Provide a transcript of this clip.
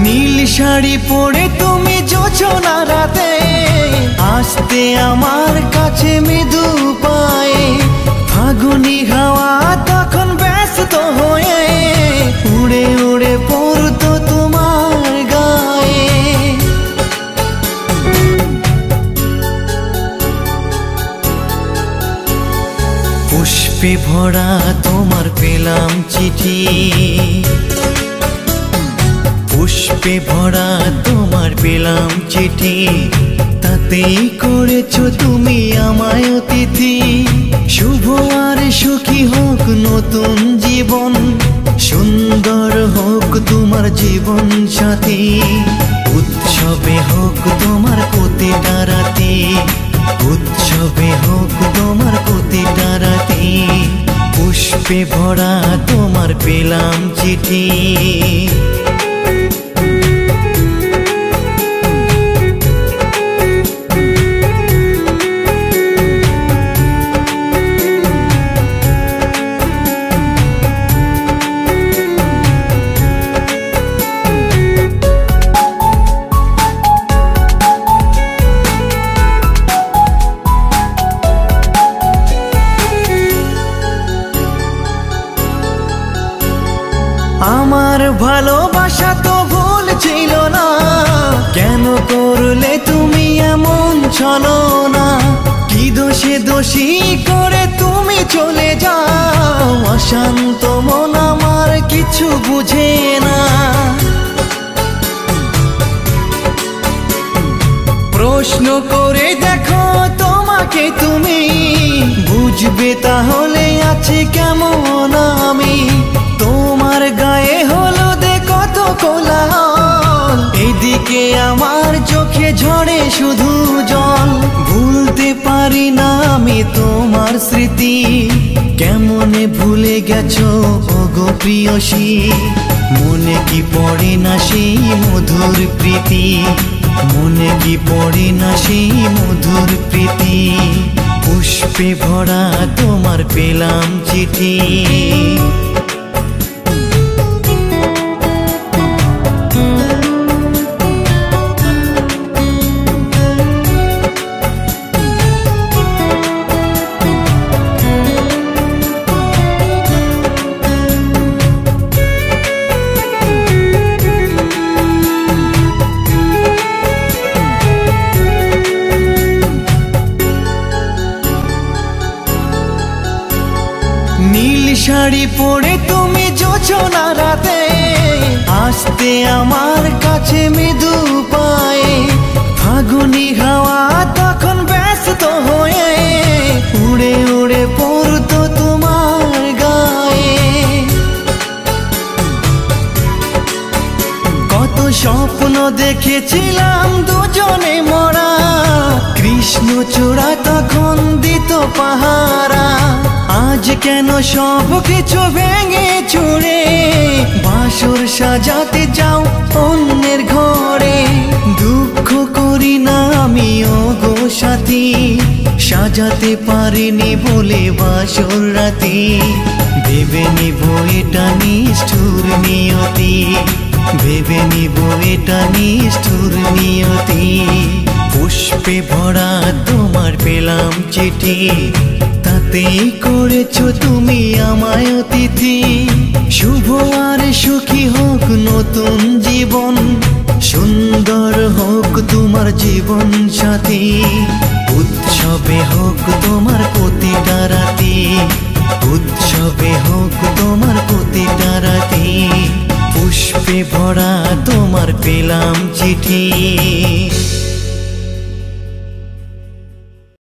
নীল শাড়ি পরে তুমি যোচনা রাতে আসতে আমার কাছে মৃদু পায়ে, ফাগুনি হাওয়া তখন ব্যস্ত হয়ে উড়ে উড়ে পড়তো তোমার গায়ে। পুষ্পে ভরা তোমার পেলাম চিঠি, পুষ্পে ভরা তোমার পেলাম চিঠি, তাতেই করেছো তুমি আমায় অতিথি। শুভ আর সুখী হোক নতুন জীবন, সুন্দর হোক তোমার জীবন সাথী। উৎসবে হোক তোমার প্রতিটা রাতি, উৎসবে হোক তোমার প্রতিটা রাতি। পুষ্পে ভরা তোমার পেলাম চিঠি। আমার ভালোবাসা তো ভুল ছিল না, কেন করলে তুমি এমন ছলনা? কি দোষে দোষী করে তুমি চলে যাও, অশান্ত মন আমার কিছু বুঝে না। প্রশ্ন করে দেখো তোমাকে তুমি, বুঝবে তাহলে আছে কেমন আমি। তোমার গায়ে হলুদে কত কোলাহল, এদিকে আমার চোখে ঝরে শুধু জল। ভুলতে পারি না আমি তোমার স্মৃতি, কেমনে ভুলে গেছো ওগো প্রিয়সী। মনে কি পড়ে না সেই মধুর প্রীতি, মনে কি পড়ে না সেই মধুর প্রীতি। পুষ্পে ভরা তোমার পেলাম চিঠি। নীল শাড়ি পরে তুমি যোচনা রাতে আসতে আমার কাছে মৃদু পায়ে, ফাগুনি হাওয়া তখন ব্যস্ত হয়ে উড়ে উড়ে পড়তো তোমার গায়ে। কত স্বপ্ন দেখেছিলাম দুজনে মরা, কৃষ্ণচূড়া তখন দিত পাহারা। আজ কেন সব কিছু ভেঙে চুরে বাসর সাজাতে যাও অন্যের ঘরে? দুঃখ করি না আমি ওগো সাথী, সাজাতে পারিনি বলে বাসর রাতি। ভেবে নিব এটা নিষ্ঠুর নিয়তি, ভেবে নিব এটা নিষ্ঠুর নিয়তি। পুষ্পে ভরা তোমার পেলাম চিঠি, তাতেই করেছো তুমি আমায় অতিথি। শুভ আর সুখী হোক নতুন জীবন, সুন্দর হোক তোমার জীবন সাথী। উৎসবে হোক তোমার প্রতিটা রাতি, উৎসবে হোক তোমার প্রতিটা রাতি। পুষ্পে ভরা তোমার পেলাম চিঠি।